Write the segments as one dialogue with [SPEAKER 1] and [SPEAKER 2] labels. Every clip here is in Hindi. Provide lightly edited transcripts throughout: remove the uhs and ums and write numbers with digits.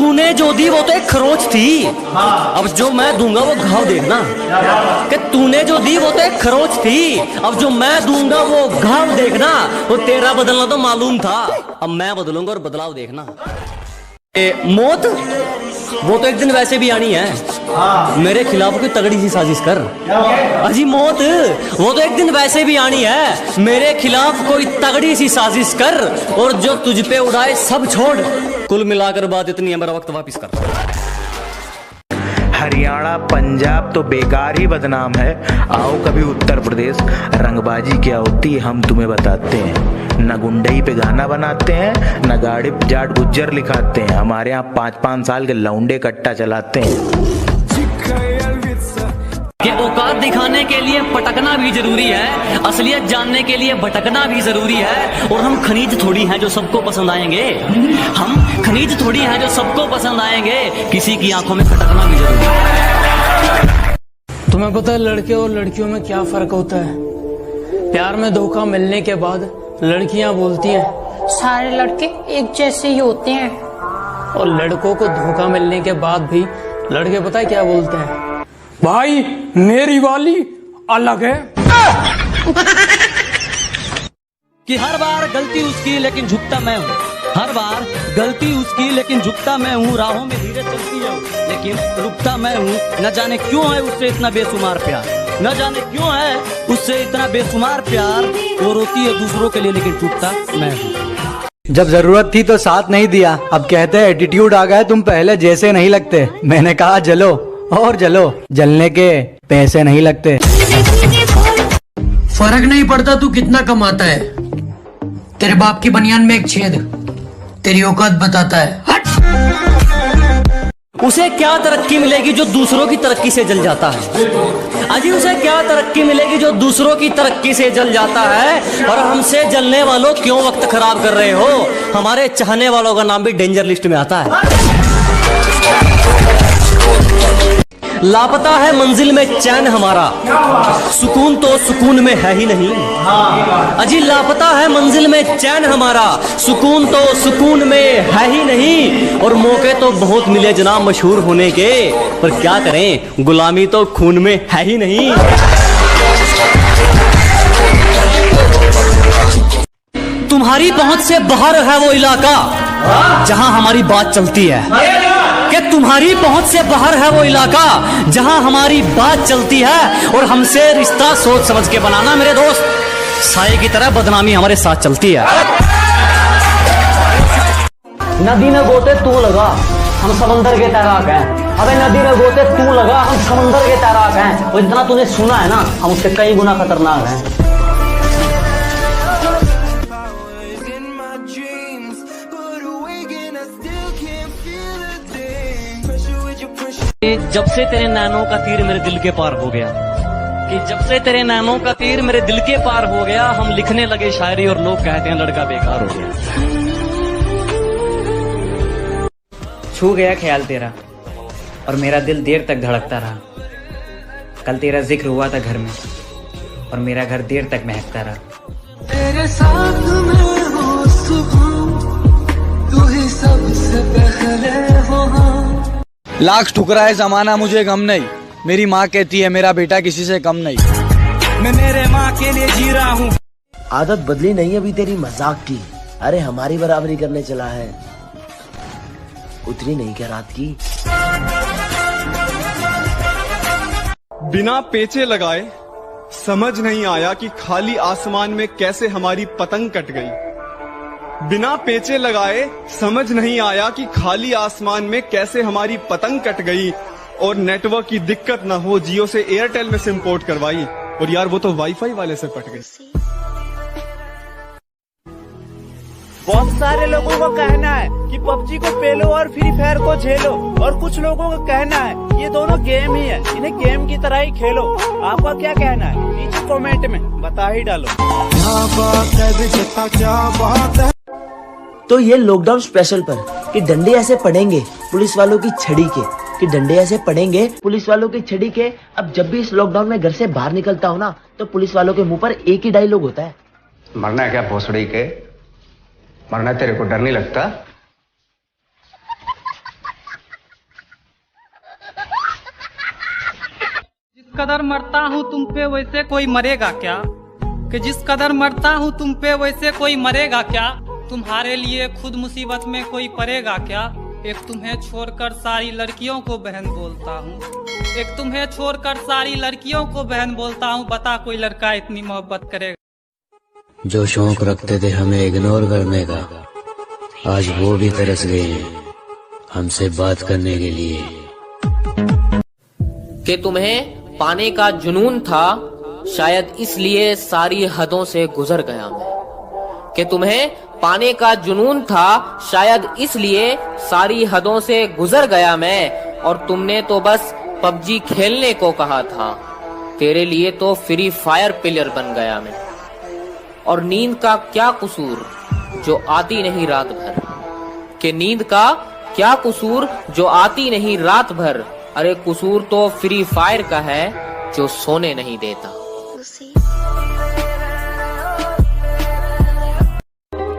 [SPEAKER 1] तूने जो दी वो तो एक खरोच थी, अब जो मैं दूंगा वो घाव देखना। कि तूने जो दी वो तो एक खरोच थी, अब जो मैं दूंगा वो घाव देखना। वो तेरा बदलना तो मालूम था, अब मैं बदलूंगा और बदलाव देखना। मौत वो तो एक दिन वैसे भी आनी है, मेरे खिलाफ कोई तगड़ी सी साजिश कर। अजी मौत वो तो एक दिन वैसे भी आनी है, मेरे खिलाफ कोई तगड़ी सी साजिश कर, और जो तुझ पे उड़ाए सब छोड़। कुल मिलाकर बात इतनी है, मेरा वक्त वापिस कर।
[SPEAKER 2] हरियाणा पंजाब तो बेकार ही बदनाम है, आओ कभी उत्तर प्रदेश, रंगबाजी क्या होती है हम तुम्हें बताते हैं। न गुंडई पे गाना बनाते हैं, न गाड़ी जाट गुज्जर लिखाते हैं, हमारे यहाँ 5-5 साल के लौंडे कट्टा चलाते हैं।
[SPEAKER 1] कि औकात दिखाने के लिए पटकना भी जरूरी है, असलियत जानने के लिए भटकना भी जरूरी है। और हम खनीज थोड़ी हैं जो सबको पसंद आएंगे, हम खनीज थोड़ी हैं जो सबको पसंद आएंगे, किसी की आंखों में खटकना भी जरूरी है।
[SPEAKER 3] तुम्हें पता है लड़के और लड़कियों में क्या फर्क होता है? प्यार में धोखा मिलने के बाद लड़कियां बोलती हैं
[SPEAKER 4] सारे लड़के एक जैसे ही होते हैं,
[SPEAKER 3] और लड़कों को धोखा मिलने के बाद भी लड़के पता है क्या बोलते हैं? भाई मेरी वाली अलग है।
[SPEAKER 1] कि हर बार गलती उसकी लेकिन झुकता मैं हूँ, हर बार गलती उसकी लेकिन झुकता मैं हूँ। राहों में धीरे चलती है लेकिन रुकता मैं हूँ। न जाने क्यों है उससे इतना बेशुमार प्यार, न जाने क्यों है उससे इतना बेशुमार प्यार। वो रोती है दूसरों के लिए लेकिन टूटता मैं हूँ।
[SPEAKER 5] जब जरूरत थी तो साथ नहीं दिया, अब कहते हैं एटीट्यूड आ गया, तुम पहले जैसे नहीं लगते। मैंने कहा जलो और जलो, जलने के पैसे नहीं लगते।
[SPEAKER 3] फर्क नहीं पड़ता तू कितना कमाता है, तेरे बाप की बनियान में एक छेद तेरी औकात बताता है। हट!
[SPEAKER 1] उसे क्या तरक्की मिलेगी जो दूसरों की तरक्की से जल जाता है? अजी उसे क्या तरक्की मिलेगी जो दूसरों की तरक्की से जल जाता है? और हमसे जलने वालों क्यों वक्त खराब कर रहे हो? हमारे चाहने वालों का नाम भी डेंजर लिस्ट में आता है। लापता है मंजिल में चैन हमारा, सुकून तो सुकून में है ही नहीं। अजी लापता है मंजिल में चैन हमारा, सुकून तो सुकून में है ही नहीं। और मौके तो बहुत मिले जनाब मशहूर होने के, पर क्या करें गुलामी तो खून में है ही नहीं। तुम्हारी पहुंच से बाहर है वो इलाका जहां हमारी बात चलती है, कि तुम्हारी पहुंच से बाहर है वो इलाका जहां हमारी बात चलती है। और हमसे रिश्ता सोच समझ के बनाना मेरे दोस्त, साए की तरह बदनामी हमारे साथ चलती है। नदी में गोते तू लगा, हम समंदर के तैराक हैं। अबे नदी में गोते तू लगा, हम समंदर के तैराक हैं। और जितना तूने सुना है ना, हम उससे कई गुना खतरनाक हैं। जब से तेरे नैनों का तीर मेरे दिल के पार हो गया, कि जब से तेरे नैनों का तीर मेरे दिल के पार हो गया, हम लिखने लगे शायरी और लोग कहते हैं लड़का बेकार हो गया।
[SPEAKER 6] छू गया ख्याल तेरा और मेरा दिल देर तक धड़कता रहा। कल तेरा जिक्र हुआ था घर में और मेरा घर देर तक महकता रहा।
[SPEAKER 7] तेरे साथ में हो सुकून, तू ही सबसे पहले हो।
[SPEAKER 5] लाख ठुकराए जमाना मुझे गम नहीं, मेरी माँ कहती है मेरा बेटा किसी से कम नहीं।
[SPEAKER 7] मैं मेरे माँ के लिए जी रहा हूँ।
[SPEAKER 8] आदत बदली नहीं अभी तेरी मजाक की, अरे हमारी बराबरी करने चला है, उतरी नहीं क्या रात की?
[SPEAKER 9] बिना पेचे लगाए समझ नहीं आया कि खाली आसमान में कैसे हमारी पतंग कट गई। बिना पेचे लगाए समझ नहीं आया कि खाली आसमान में कैसे हमारी पतंग कट गई। और नेटवर्क की दिक्कत ना हो, जियो से एयरटेल में सिम पोर्ट करवाई, और यार वो तो वाईफाई वाले से पट गई।
[SPEAKER 10] बहुत सारे लोगों को कहना है कि पबजी को पेलो और फ्री फायर को झेलो, और कुछ लोगों का कहना है ये दोनों गेम ही है, इन्हें गेम की तरह ही खेलो। आपका क्या कहना है? नीचे कमेंट में बता ही डालो। क्या बात है, क्या बात है।
[SPEAKER 8] तो ये लॉकडाउन स्पेशल पर कि डंडे ऐसे पड़ेंगे पुलिस वालों की छड़ी के, कि डंडे ऐसे पड़ेंगे पुलिस वालों की छड़ी के। अब जब भी इस लॉकडाउन में घर से बाहर निकलता हूँ ना, तो पुलिस वालों के मुंह पर एक ही डायलॉग होता है,
[SPEAKER 11] मरना है क्या भोसड़ी के, मरना तेरे को डर नहीं लगता? कदर मरता हूँ तुम पे वैसे कोई मरेगा क्या, कि जिस कदर मरता हूँ तुम पे वैसे कोई मरेगा क्या, तुम्हारे लिए खुद मुसीबत में कोई पड़ेगा क्या। एक तुम्हें छोड़कर सारी लड़कियों को बहन बोलता हूँ, एक तुम्हें छोड़कर सारी लड़कियों को बहन बोलता हूँ, बता कोई लड़का इतनी मोहब्बत करेगा।
[SPEAKER 12] जो शौक रखते थे हमें इग्नोर करने का, आज वो भी तरस गए हैं हमसे बात करने के लिए।
[SPEAKER 13] कि तुम्हें पाने का जुनून था, शायद इसलिए सारी हदों से गुजर गया मैं। कि तुम्हें पाने का जुनून था, शायद इसलिए सारी हदों से गुजर गया मैं। और तुमने तो बस पबजी खेलने को कहा था, तेरे लिए तो फ्री फायर प्लेयर बन गया मैं। और नींद का क्या कसूर जो आती नहीं रात भर, कि नींद का क्या कसूर जो आती नहीं रात भर। अरे कसूर तो फ्री फायर का है जो सोने नहीं देता।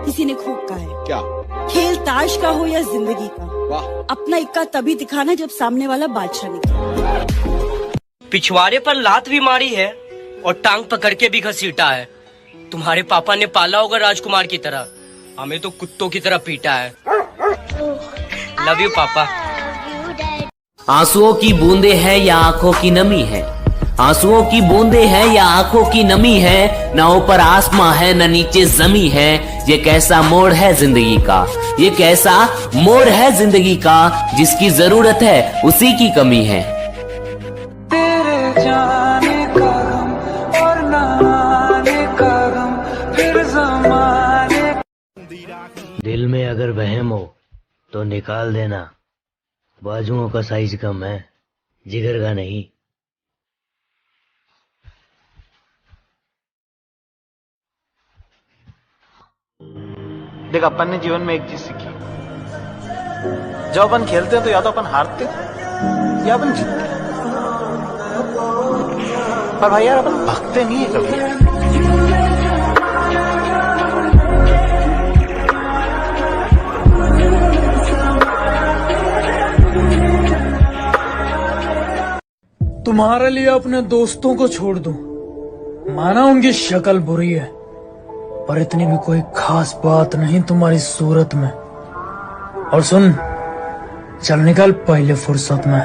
[SPEAKER 14] किसी ने खूब कहा है,
[SPEAKER 9] क्या
[SPEAKER 14] खेल ताश का हो या जिंदगी का, अपना इक्का तभी दिखाना जब सामने वाला बादशाह निकले।
[SPEAKER 1] पिछवाड़े पर लात भी मारी है और टांग पकड़ के भी घसीटा है। तुम्हारे पापा ने पाला होगा राजकुमार की तरह, हमें तो कुत्तों की तरह पीटा है। लव यू पापा।
[SPEAKER 13] आंसुओं की बूंदे हैं या आंखों की नमी है, आंसुओं की बूंदे हैं या आंखों की नमी है। न ऊपर आसमां है न नीचे जमी है। ये कैसा मोड़ है जिंदगी का, ये कैसा मोड़ है जिंदगी का, जिसकी जरूरत है उसी की कमी है।
[SPEAKER 7] तेरे जाने का गम और न आने का गम, फिर ज़माने।
[SPEAKER 12] दिल में अगर वहम हो तो निकाल देना, बाजुओं का साइज कम है जिगर का नहीं।
[SPEAKER 10] देख, अपन ने जीवन में एक चीज सीखी, जब अपन खेलते हैं तो या तो अपन हारते हैं या अपन जीतते हैं, पर भाई यार अपन भागते नहीं है कभी।
[SPEAKER 3] तुम्हारे लिए अपने दोस्तों को छोड़ दूं, माना उनकी शक्ल बुरी है, पर इतनी भी कोई खास बात नहीं तुम्हारी सूरत में। और सुन, चल निकल पहले फुर्सत में।